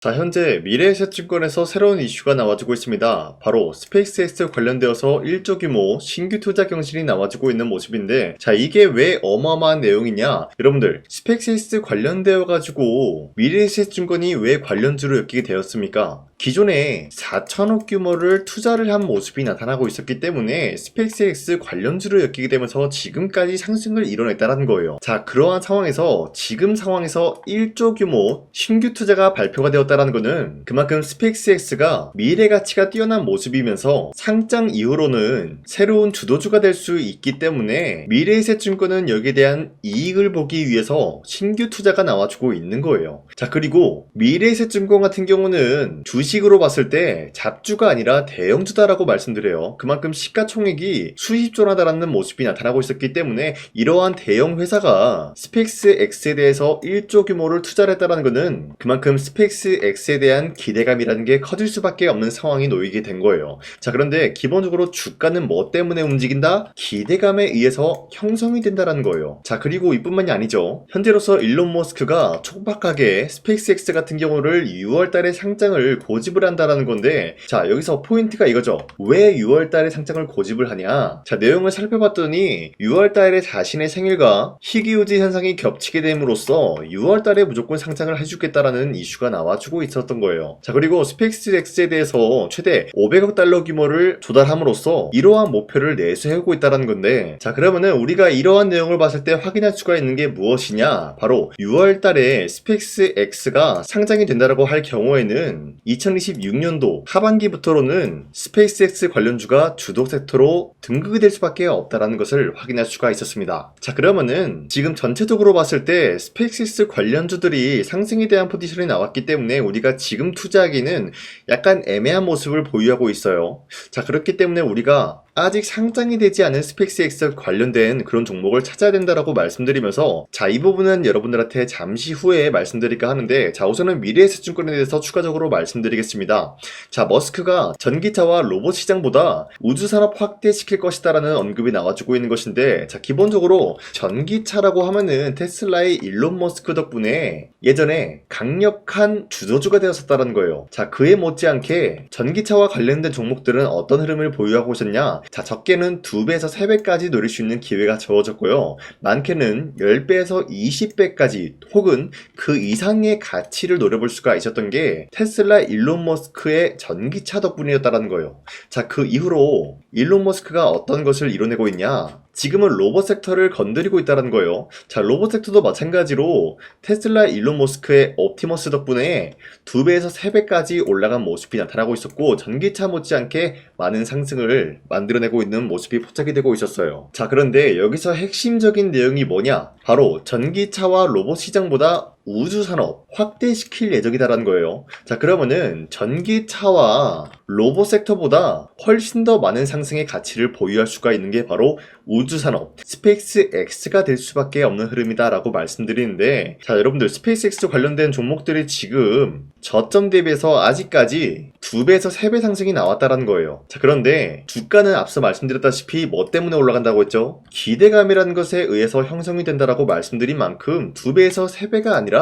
자, 현재 미래에셋증권에서 새로운 이슈가 나와주고 있습니다. 바로 스페이스X 관련되어서 1조 규모 신규 투자 경신이 나와주고 있는 모습인데, 자, 이게 왜 어마어마한 내용이냐? 여러분들, 스페이스X 관련되어 가지고 미래에셋증권이 왜 관련주로 엮이게 되었습니까? 기존에 4천억 규모를 투자를 한 모습이 나타나고 있었기 때문에 스페이스X 관련주로 엮이게 되면서 지금까지 상승을 이뤄냈다는 거예요. 자, 그러한 상황에서 지금 상황에서 1조 규모 신규 투자가 발표가 되었다는 것은 그만큼 스페이스X가 미래 가치가 뛰어난 모습이면서 상장 이후로는 새로운 주도주가 될 수 있기 때문에 미래에셋증권은 여기에 대한 이익을 보기 위해서 신규 투자가 나와주고 있는 거예요. 자, 그리고 미래에셋증권 같은 경우는 주식으로 봤을 때 잡주가 아니라 대형주다라고 말씀드려요. 그만큼 시가총액이 수십조나다라는 모습이 나타나고 있었기 때문에 이러한 대형 회사가 스페이스X에 대해서 1조 규모를 투자를 했다는 것은 그만큼 스페이스X에 대한 기대감이라는 게 커질 수밖에 없는 상황이 놓이게 된 거예요. 자, 그런데 기본적으로 주가는 뭐 때문에 움직인다? 기대감에 의해서 형성이 된다는 거예요. 자, 그리고 이뿐만이 아니죠. 현재로서 일론 머스크가 촉박하게 스페이스X 같은 경우를 6월달에 상장을 고집을 한다라는 건데, 자, 여기서 포인트가 이거죠. 왜 6월달에 상장을 고집을 하냐? 자, 내용을 살펴봤더니 6월달에 자신의 생일과 희귀유지 현상이 겹치게 됨으로써 6월달에 무조건 상장을 해주겠다라는 이슈가 나와주고 있었던 거예요. 자, 그리고 스페이스X에 대해서 최대 500억 달러 규모를 조달함으로써 이러한 목표를 내세우고 있다는 건데, 자, 그러면은 우리가 이러한 내용을 봤을 때 확인할 수가 있는 게 무엇이냐? 바로 6월달에 스페이스X가 상장이 된다라고 할 경우에는 2026년도 하반기부터로는 스페이스X 관련주가 주도 섹터로 등극이 될 수밖에 없다라는 것을 확인할 수가 있었습니다. 자, 그러면은 지금 전체적으로 봤을 때 스페이스X 관련주들이 상승에 대한 포지션이 나왔기 때문에 우리가 지금 투자하기는 약간 애매한 모습을 보유하고 있어요. 자, 그렇기 때문에 우리가 아직 상장이 되지 않은 스페이스X 관련된 그런 종목을 찾아야 된다라고 말씀드리면서, 자, 이 부분은 여러분들한테 잠시 후에 말씀드릴까 하는데, 자, 우선은 미래에셋증권에 대해서 추가적으로 말씀드리겠습니다. 자, 머스크가 전기차와 로봇 시장보다 우주산업 확대시킬 것이다라는 언급이 나와주고 있는 것인데, 자, 기본적으로 전기차라고 하면은 테슬라의 일론 머스크 덕분에 예전에 강력한 주도주가 되었었다는 거예요. 자, 그에 못지않게 전기차와 관련된 종목들은 어떤 흐름을 보유하고 있었냐? 자, 적게는 2배에서 3배까지 노릴 수 있는 기회가 주어졌고요. 많게는 10배에서 20배까지 혹은 그 이상의 가치를 노려볼 수가 있었던 게 테슬라 일론 머스크의 전기차 덕분이었다는 거예요. 자, 그 이후로 일론 머스크가 어떤 것을 이뤄내고 있냐? 지금은 로봇 섹터를 건드리고 있다는 거예요. 자, 로봇 섹터도 마찬가지로 테슬라 일론 머스크의 옵티머스 덕분에 2배에서 3배까지 올라간 모습이 나타나고 있었고, 전기차 못지않게 많은 상승을 만들어내고 있는 모습이 포착이 되고 있었어요. 자, 그런데 여기서 핵심적인 내용이 뭐냐? 바로 전기차와 로봇 시장보다 우주산업 확대시킬 예정이다라는 거예요. 자, 그러면은 전기차와 로봇 섹터보다 훨씬 더 많은 상승의 가치를 보유할 수가 있는 게 바로 우주산업 스페이스X가 될 수밖에 없는 흐름이다라고 말씀드리는데, 자, 여러분들 스페이스X 관련된 종목들이 지금 저점 대비해서 아직까지 2배에서 3배 상승이 나왔다는 거예요. 자, 그런데 주가는 앞서 말씀드렸다시피 뭐 때문에 올라간다고 했죠? 기대감이라는 것에 의해서 형성이 된다라고 말씀드린 만큼 2배에서 3배가 아니라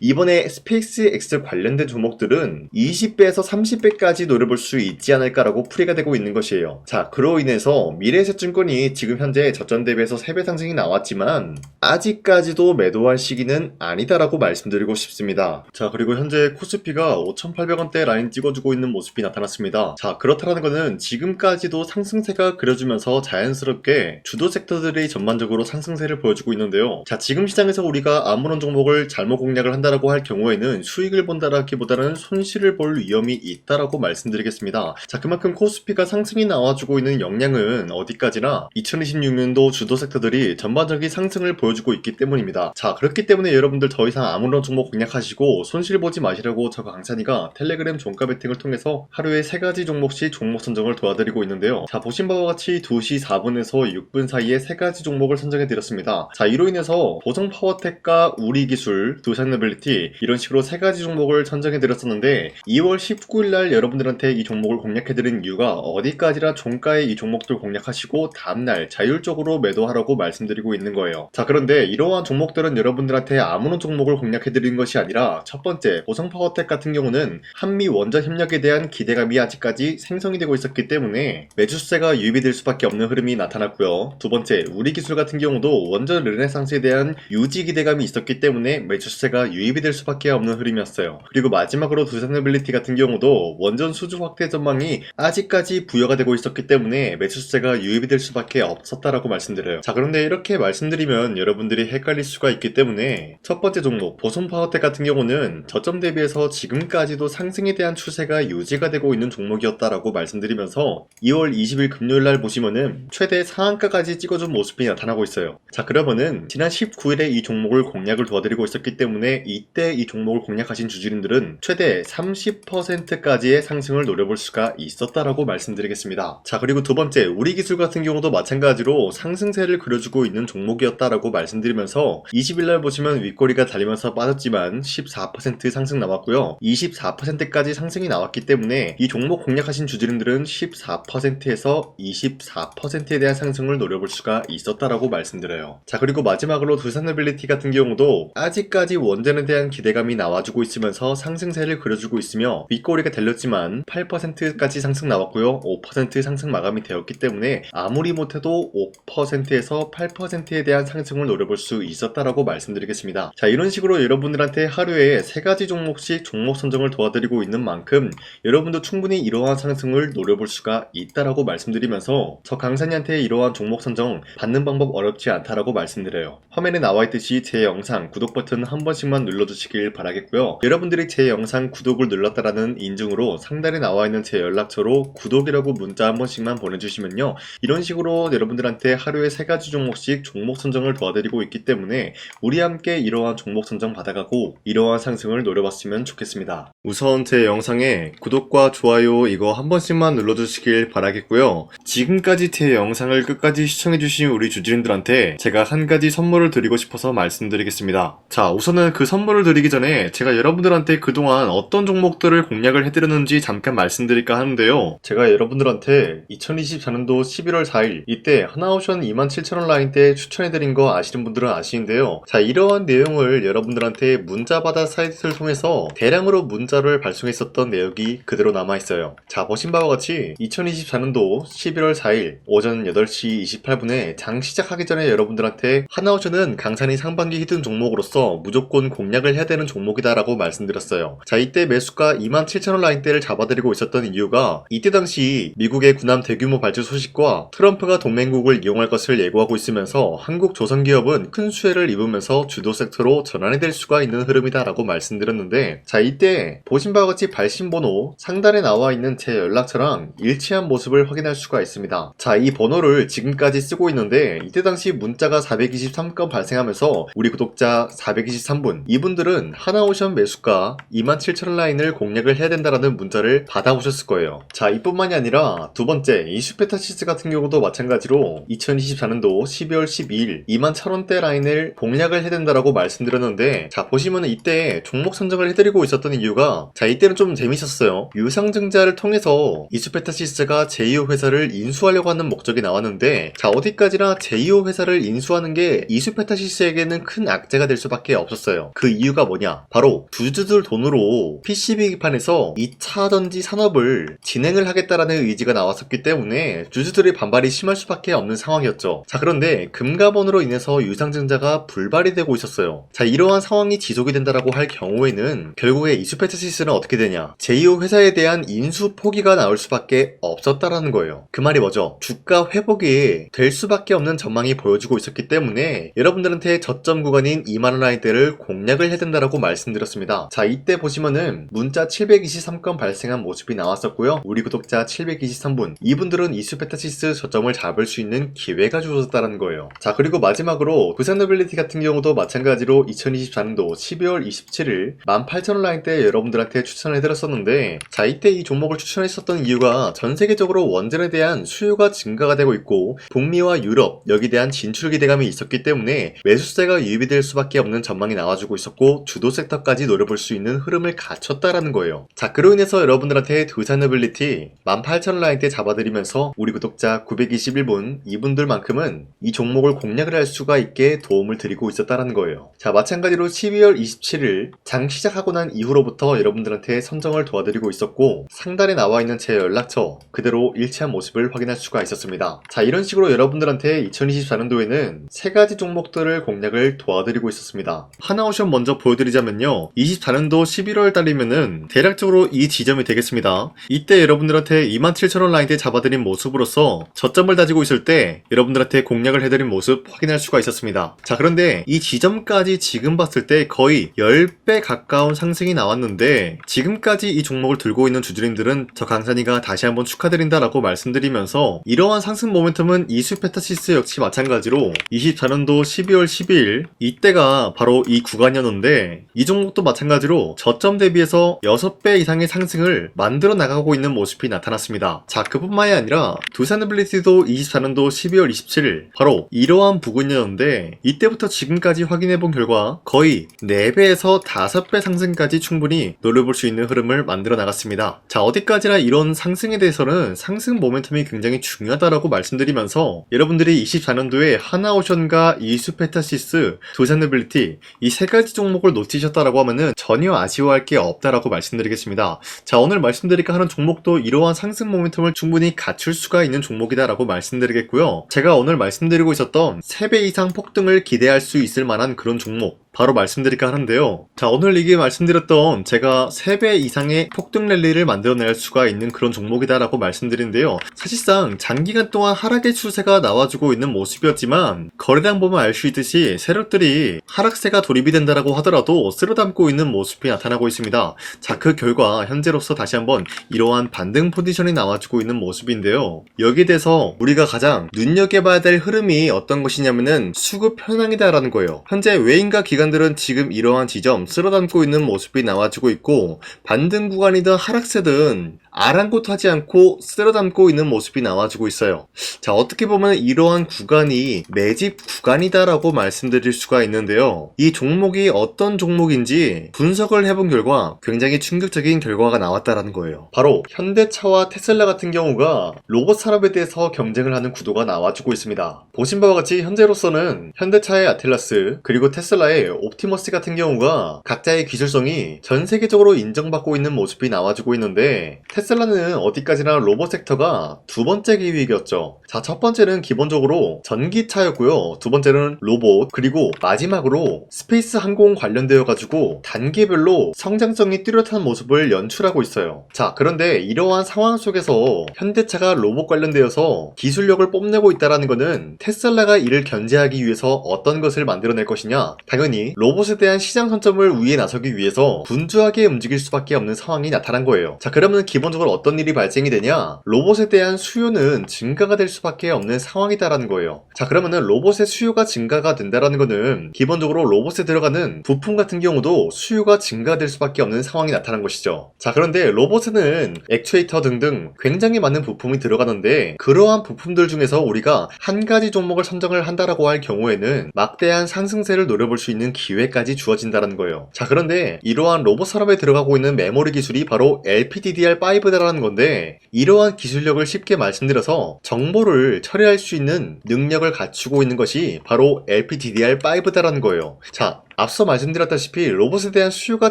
이번에 스페이스X 관련된 종목들은 20배에서 30배까지 노려볼 수 있지 않을까라고 풀이가 되고 있는 것이에요. 자, 그로 인해서 미래에셋증권이 지금 현재 저점 대비해서 3배 상승이 나왔지만 아직까지도 매도할 시기는 아니다라고 말씀드리고 싶습니다. 자, 그리고 현재 코스피가 5,800원대 라인 찍어주고 있는 모습이 나타났습니다. 자, 그렇다는 것은 지금까지도 상승세가 그려주면서 자연스럽게 주도 섹터들이 전반적으로 상승세를 보여주고 있는데요. 자, 지금 시장에서 우리가 아무런 종목을 잘못 공략을 한다라고 할 경우에는 수익을 본다라기보다는 손실을 볼 위험이 있다라고 말씀드리겠습니다. 자, 그만큼 코스피가 상승이 나와주고 있는 영향은 어디까지나 2026년도 주도 섹터들이 전반적인 상승을 보여주고 있기 때문입니다. 자, 그렇기 때문에 여러분들 더 이상 아무런 종목 공략하시고 손실 보지 마시라고 저 강찬이가 텔레그램 종가 베팅을 통해서 하루에 3가지 종목씩 종목 선정을 도와드리고 있는데요. 자, 보신 바와 같이 2시 4분에서 6분 사이에 3가지 종목을 선정해 드렸습니다. 자, 이로 인해서 보성 파워텍과 우리기술, 콜, 두산노빌리티 이런 식으로 세 가지 종목을 선정해드렸었는데 2월 19일날 여러분들한테 이 종목을 공략해드린 이유가 어디까지나 종가에 이 종목들 공략하시고 다음날 자율적으로 매도하라고 말씀드리고 있는 거예요. 자, 그런데 이러한 종목들은 여러분들한테 아무런 종목을 공략해드린 것이 아니라 첫 번째 보성파워텍 같은 경우는 한미 원전 협력에 대한 기대감이 아직까지 생성이 되고 있었기 때문에 매수세가 유입이 될 수밖에 없는 흐름이 나타났고요. 두 번째 우리기술 같은 경우도 원전 르네상스에 대한 유지 기대감이 있었기 때문에 매수세가 유입이 될 수밖에 없는 흐름이었어요. 그리고 마지막으로 두산노빌리티 같은 경우도 원전 수주 확대 전망이 아직까지 부여가 되고 있었기 때문에 매수세가 유입이 될 수밖에 없었다라고 말씀드려요. 자, 그런데 이렇게 말씀드리면 여러분들이 헷갈릴 수가 있기 때문에 첫 번째 종목 보성파워텍 같은 경우는 저점 대비해서 지금까지도 상승에 대한 추세가 유지가 되고 있는 종목이었다라고 말씀드리면서 2월 20일 금요일날 보시면은 최대 상한가까지 찍어준 모습이 나타나고 있어요. 자, 그러면은 지난 19일에 이 종목을 공략을 도와드리고 있었기 때문에 이때 이 종목을 공략하신 주주님들은 최대 30%까지의 상승을 노려볼 수가 있었다라고 말씀드리겠습니다. 자, 그리고 두 번째 우리기술 같은 경우도 마찬가지로 상승세를 그려주고 있는 종목이었다라고 말씀드리면서 20일날 보시면 윗꼬리가 달리면서 빠졌지만 14% 상승 나왔고요. 24%까지 상승이 나왔기 때문에 이 종목 공략하신 주주님들은 14%에서 24%에 대한 상승을 노려볼 수가 있었다라고 말씀드려요. 자, 그리고 마지막으로 두산노빌리티 같은 경우도 아직까지 원전에 대한 기대감이 나와주고 있으면서 상승세를 그려주고 있으며 윗꼬리가 달렸지만 8%까지 상승 나왔고요. 5% 상승 마감이 되었기 때문에 아무리 못해도 5%에서 8%에 대한 상승을 노려볼 수 있었다라고 말씀드리겠습니다. 자, 이런 식으로 여러분들한테 하루에 3가지 종목씩 종목 선정을 도와드리고 있는 만큼 여러분도 충분히 이러한 상승을 노려볼 수가 있다라고 말씀드리면서 저 강산이한테 이러한 종목 선정 받는 방법 어렵지 않다라고 말씀드려요. 화면에 나와있듯이 제 영상 구독 버튼 한 번씩만 눌러주시길 바라겠고요. 여러분들이 제 영상 구독을 눌렀다라는 인증으로 상단에 나와있는 제 연락처로 구독이라고 문자 한 번씩만 보내주시면요, 이런 식으로 여러분들한테 하루에 3가지 종목씩 종목 선정을 도와드리고 있기 때문에 우리 함께 이러한 종목 선정 받아가고 이러한 상승을 노려봤으면 좋겠습니다. 우선 제 영상에 구독과 좋아요 이거 한 번씩만 눌러주시길 바라겠고요. 지금까지 제 영상을 끝까지 시청해주신 우리 주주님들한테 제가 한 가지 선물을 드리고 싶어서 말씀드리겠습니다. 자, 우선은 그 선물을 드리기 전에 제가 여러분들한테 그동안 어떤 종목들을 공략을 해드렸는지 잠깐 말씀드릴까 하는데요. 제가 여러분들한테 2024년도 11월 4일 이때 하나오션 27,000원 라인 때 추천해드린 거 아시는 분들은 아시는데요. 자, 이러한 내용을 여러분들한테 문자받아 사이트를 통해서 대량으로 문자를 발송했었던 내역이 그대로 남아있어요. 자, 보신 바와 같이 2024년도 11월 4일 오전 8시 28분에 장 시작하기 전에 여러분들한테 하나오션은 강산이 상반기 히든 종목으로서 무조건 공략을 해야 되는 종목이다 라고 말씀드렸어요. 자, 이때 매수가 27,000원 라인대를 잡아드리고 있었던 이유가 이때 당시 미국의 군함 대규모 발주 소식과 트럼프가 동맹국을 이용할 것을 예고하고 있으면서 한국 조선기업은 큰 수혜를 입으면서 주도 섹터로 전환이 될 수가 있는 흐름이다 라고 말씀드렸는데, 자, 이때 보신 바와 같이 발신번호 상단에 나와 있는 제 연락처랑 일치한 모습을 확인할 수가 있습니다. 자, 이 번호를 지금까지 쓰고 있는데 이때 당시 문자가 423건 발생하면서 우리 구독자 423분 이분들은 하나오션 매수가 27,000원 라인을 공략을 해야 된다라는 문자를 받아오셨을 거예요. 자, 이뿐만이 아니라 두 번째 이슈페타시스 같은 경우도 마찬가지로 2024년도 12월 12일 21,000원대 라인을 공략을 해야 된다라고 말씀드렸는데, 자, 보시면은 이때 종목 선정을 해드리고 있었던 이유가, 자, 이때는 좀 재밌었어요. 유상증자를 통해서 이슈페타시스가 제2호 회사를 인수하려고 하는 목적이 나왔는데, 자, 어디까지나 제2호 회사를 인수하는 게 이슈페타시스에게는 큰 악재가 될 수밖에 없었어요. 그 이유가 뭐냐? 바로 주주들 돈으로 PCB 기판에서 2차 전지 산업을 진행을 하겠다라는 의지가 나왔었기 때문에 주주들의 반발이 심할 수밖에 없는 상황이었죠. 자, 그런데 금가번으로 인해서 유상증자가 불발이 되고 있었어요. 자, 이러한 상황이 지속이 된다라고 할 경우에는 결국에 이슈페타시스는 어떻게 되냐? 제2호 회사에 대한 인수 포기가 나올 수밖에 없었다라는 거예요. 그 말이 뭐죠? 주가 회복이 될 수밖에 없는 전망이 보여주고 있었기 때문에 여러분들한테 저점 구간인 2만원 라인대를 공략을 해야 된다라고 말씀드렸습니다. 자, 이때 보시면은 문자 723건 발생한 모습이 나왔었고요. 우리 구독자 723분 이분들은 이슈페타시스 저점을 잡을 수 있는 기회가 주어졌다는 거예요. 자, 그리고 마지막으로 두산노빌리티 같은 경우도 마찬가지로 2024년도 12월 27일 18,000원 라인대 여러분 여러분들한테 추천을 해드렸었는데, 자, 이때 이 종목을 추천했었던 이유가 전 세계적으로 원전에 대한 수요가 증가가 되고 있고 북미와 유럽 여기에 대한 진출 기대감이 있었기 때문에 매수세가 유입이 될 수밖에 없는 전망이 나와주고 있었고 주도 섹터까지 노려볼 수 있는 흐름을 갖췄다라는 거예요. 자, 그로 인해서 여러분들한테 두산어빌리티 18,000원 라인대 잡아드리면서 우리 구독자 921분 이분들만큼은 이 종목을 공략을 할 수가 있게 도움을 드리고 있었다라는 거예요. 자, 마찬가지로 12월 27일 장 시작하고 난 이후로부터 여러분들한테 선정을 도와드리고 있었고 상단에 나와 있는 제 연락처 그대로 일치한 모습을 확인할 수가 있었습니다. 자, 이런 식으로 여러분들한테 2024년도에는 세 가지 종목들을 공략을 도와드리고 있었습니다. 하나오션 먼저 보여드리자면요, 24년도 11월 달이면은 대략적으로 이 지점이 되겠습니다. 이때 여러분들한테 27,000원 라인대 잡아드린 모습으로서 저점을 다지고 있을 때 여러분들한테 공략을 해드린 모습 확인할 수가 있었습니다. 자, 그런데 이 지점까지 지금 봤을 때 거의 10배 가까운 상승이 나왔는데 지금까지 이 종목을 들고 있는 주주님들은 저 강산이가 다시 한번 축하드린다라고 말씀드리면서 이러한 상승 모멘텀은 이수페타시스 역시 마찬가지로 24년도 12월 12일 이때가 바로 이 구간이었는데 이 종목도 마찬가지로 저점 대비해서 6배 이상의 상승을 만들어 나가고 있는 모습이 나타났습니다. 자, 그뿐만이 아니라 두산어빌리티도 24년도 12월 27일 바로 이러한 부근이었는데 이때부터 지금까지 확인해본 결과 거의 4배에서 5배 상승까지 충분히 노려볼 수 있는 흐름을 만들어 나갔습니다. 자, 어디까지나 이런 상승에 대해서는 상승 모멘텀이 굉장히 중요하다라고 말씀드리면서 여러분들이 24년도에 하나오션과 이수페타시스, 두산어빌리티 이 세 가지 종목을 놓치셨다라고 하면은 전혀 아쉬워할 게 없다라고 말씀드리겠습니다. 자, 오늘 말씀드릴까 하는 종목도 이러한 상승 모멘텀을 충분히 갖출 수가 있는 종목이다라고 말씀드리겠고요. 제가 오늘 말씀드리고 있었던 3배 이상 폭등을 기대할 수 있을 만한 그런 종목 바로 말씀드릴까 하는데요. 자, 오늘 이게 말씀드렸던 제가 3배 이상의 폭등 랠리를 만들어낼 수가 있는 그런 종목이다라고 말씀드리는데요. 사실상 장기간 동안 하락의 추세가 나와주고 있는 모습이었지만 거래량 보면 알 수 있듯이 세력들이 하락세가 돌입이 된다라고 하더라도 쓸어담고 있는 모습이 나타나고 있습니다. 자, 그 결과 현재로서 다시 한번 이러한 반등 포지션이 나와주고 있는 모습인데요. 여기에 대해서 우리가 가장 눈여겨봐야 될 흐름이 어떤 것이냐면은 수급 현황이다라는 거예요. 현재 외인과 기관들은 지금 이러한 지점 쓸어담고 있는 모습이 나와주고 있고 반등 구간이든 하락세든 아랑곳하지 않고 쓸어담고 있는 모습이 나와주고 있어요. 자, 어떻게 보면 이러한 구간이 매집 구간이다라고 말씀드릴 수가 있는데요. 이 종목이 어떤 종목인지 분석을 해본 결과 굉장히 충격적인 결과가 나왔다라는 거예요. 바로 현대차와 테슬라 같은 경우가 로봇 산업에 대해서 경쟁을 하는 구도가 나와주고 있습니다. 보신 바와 같이 현재로서는 현대차의 아틀라스 그리고 테슬라의 옵티머스 같은 경우가 각자의 기술성이 전 세계적으로 인정받고 있는 모습이 나와주고 있는데 테슬라는 어디까지나 로봇 섹터가 두 번째 기획이었죠. 자, 첫 번째는 기본적으로 전기차였고요. 두 번째는 로봇, 그리고 마지막으로 스페이스 항공 관련되어 가지고 단계별로 성장성이 뚜렷한 모습을 연출하고 있어요. 자, 그런데 이러한 상황 속에서 현대차가 로봇 관련되어서 기술력을 뽐내고 있다는 것은 테슬라가 이를 견제하기 위해서 어떤 것을 만들어낼 것이냐? 당연히 로봇에 대한 시장 선점을 위해 나서기 위해서 분주하게 움직일 수밖에 없는 상황이 나타난 거예요. 자, 그러면 기본적으로 어떤 일이 발생이 되냐? 로봇에 대한 수요는 증가가 될 수밖에 없는 상황이다라는 거예요. 자, 그러면은 로봇의 수요가 증가가 된다라는 거는 기본적으로 로봇에 들어가는 부품 같은 경우도 수요가 증가될 수밖에 없는 상황이 나타난 것이죠. 자, 그런데 로봇에는 액추에이터 등등 굉장히 많은 부품이 들어가는데 그러한 부품들 중에서 우리가 한 가지 종목을 선정을 한다라고 할 경우에는 막대한 상승세를 노려볼 수 있는 기회까지 주어진다는 거예요. 자, 그런데 이러한 로봇 산업에 들어가고 있는 메모리 기술이 바로 LPDDR5다라는 건데 이러한 기술력을 쉽게 말씀드려서 정보를 처리할 수 있는 능력을 갖추고 있는 것이 바로 LPDDR5다라는 거예요. 자, 앞서 말씀드렸다시피 로봇에 대한 수요가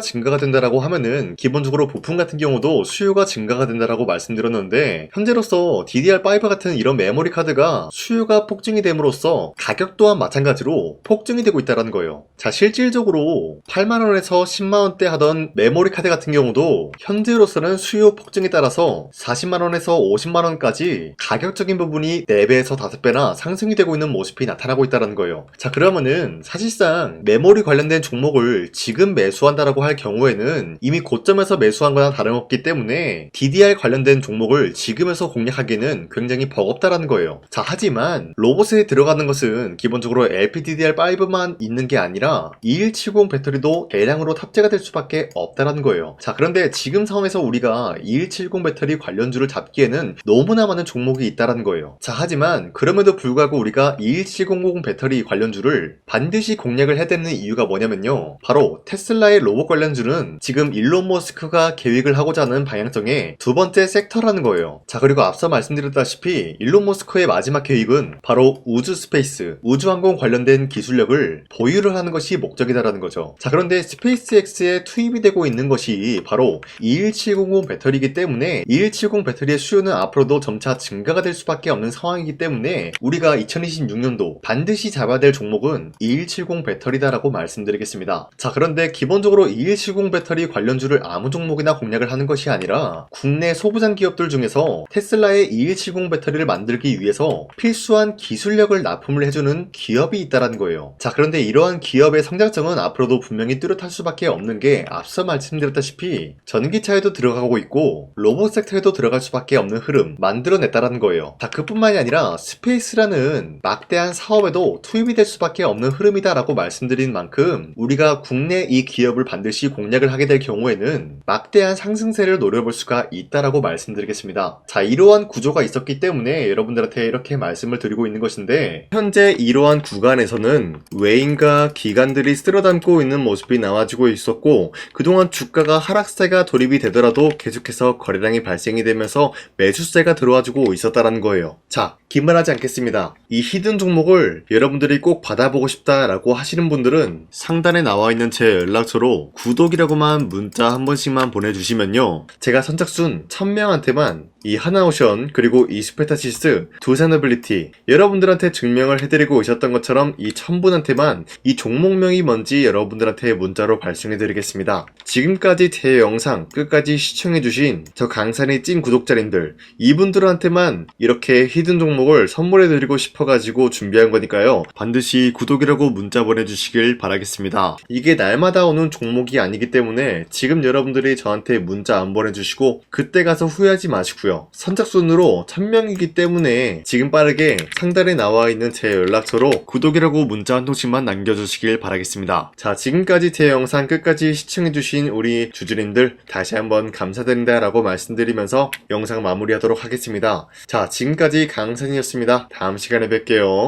증가가 된다라고 하면은 기본적으로 부품 같은 경우도 수요가 증가가 된다라고 말씀드렸는데 현재로서 DDR5 같은 이런 메모리 카드가 수요가 폭증이 됨으로써 가격 또한 마찬가지로 폭증이 되고 있다는 거예요. 자, 실질적으로 8만원에서 10만원대 하던 메모리 카드 같은 경우도 현재로서는 수요 폭증에 따라서 40만원에서 50만원까지 가격적인 부분이 4배에서 5배나 상승이 되고 있는 모습이 나타나고 있다는 거예요. 자, 그러면은 사실상 메모리 관련 관련된 종목을 지금 매수한다라고 할 경우에는 이미 고점에서 매수한 거나 다름없기 때문에 DDR 관련된 종목을 지금에서 공략하기는 굉장히 버겁다라는 거예요. 자, 하지만 로봇에 들어가는 것은 기본적으로 LPDDR5만 있는 게 아니라 2170 배터리도 대량으로 탑재가 될 수밖에 없다라는 거예요. 자, 그런데 지금 상황에서 우리가 2170 배터리 관련주를 잡기에는 너무나 많은 종목이 있다라는 거예요. 자, 하지만 그럼에도 불구하고 우리가 21700 배터리 관련주를 반드시 공략을 해야 되는 이유가 뭐냐면요, 바로 테슬라의 로봇 관련주는 지금 일론 머스크가 계획을 하고자 하는 방향성의 두 번째 섹터라는 거예요. 자, 그리고 앞서 말씀드렸다시피 일론 머스크의 마지막 계획은 바로 우주 스페이스, 우주항공 관련된 기술력을 보유를 하는 것이 목적이다라는 거죠. 자, 그런데 스페이스X에 투입이 되고 있는 것이 바로 21700 배터리이기 때문에 2170 배터리의 수요는 앞으로도 점차 증가가 될 수밖에 없는 상황이기 때문에 우리가 2026년도 반드시 잡아야 될 종목은 2170 배터리다라고 말씀드리겠습니다. 자, 그런데 기본적으로 2170 배터리 관련주를 아무 종목이나 공략을 하는 것이 아니라 국내 소부장 기업들 중에서 테슬라의 2170 배터리를 만들기 위해서 필수한 기술력을 납품을 해주는 기업이 있다는 거예요. 자, 그런데 이러한 기업의 성장성은 앞으로도 분명히 뚜렷할 수밖에 없는 게 앞서 말씀드렸다시피 전기차에도 들어가고 있고 로봇 섹터에도 들어갈 수밖에 없는 흐름 만들어냈다라는 거예요. 자, 그뿐만이 아니라 스페이스라는 막대한 사업에도 투입이 될 수밖에 없는 흐름이다라고 말씀드린 만큼 우리가 국내 이 기업을 반드시 공략을 하게 될 경우에는 막대한 상승세를 노려볼 수가 있다라고 말씀드리겠습니다. 자, 이러한 구조가 있었기 때문에 여러분들한테 이렇게 말씀을 드리고 있는 것인데, 현재 이러한 구간에서는 외인과 기관들이 쓸어담고 있는 모습이 나와주고 있었고, 그동안 주가가 하락세가 돌입이 되더라도 계속해서 거래량이 발생이 되면서 매수세가 들어와주고 있었다는 거예요. 자, 긴말하지 않겠습니다. 이 히든 종목을 여러분들이 꼭 받아보고 싶다라고 하시는 분들은 상단에 나와 있는 제 연락처로 구독이라고만 문자 한 번씩만 보내주시면요, 제가 선착순 1000명한테만 이 하나오션 그리고 이 스페타시스 두 사너빌리티 여러분들한테 증명을 해드리고 오셨던 것처럼 이 1000분한테만 이 종목명이 뭔지 여러분들한테 문자로 발송해드리겠습니다. 지금까지 제 영상 끝까지 시청해주신 저 강산의 찐 구독자님들, 이분들한테만 이렇게 히든 종목을 선물해드리고 싶어가지고 준비한 거니까요, 반드시 구독이라고 문자 보내주시길 바라겠습니다. 이게 날마다 오는 종목이 아니기 때문에 지금 여러분들이 저한테 문자 안 보내주시고 그때 가서 후회하지 마시고요, 선착순으로 1000명이기 때문에 지금 빠르게 상단에 나와 있는 제 연락처로 구독이라고 문자 한 통씩만 남겨주시길 바라겠습니다. 자, 지금까지 제 영상 끝까지 시청해주신 우리 주주님들 다시 한번 감사드린다 라고 말씀드리면서 영상 마무리하도록 하겠습니다. 자, 지금까지 강산이었습니다. 다음 시간에 뵐게요.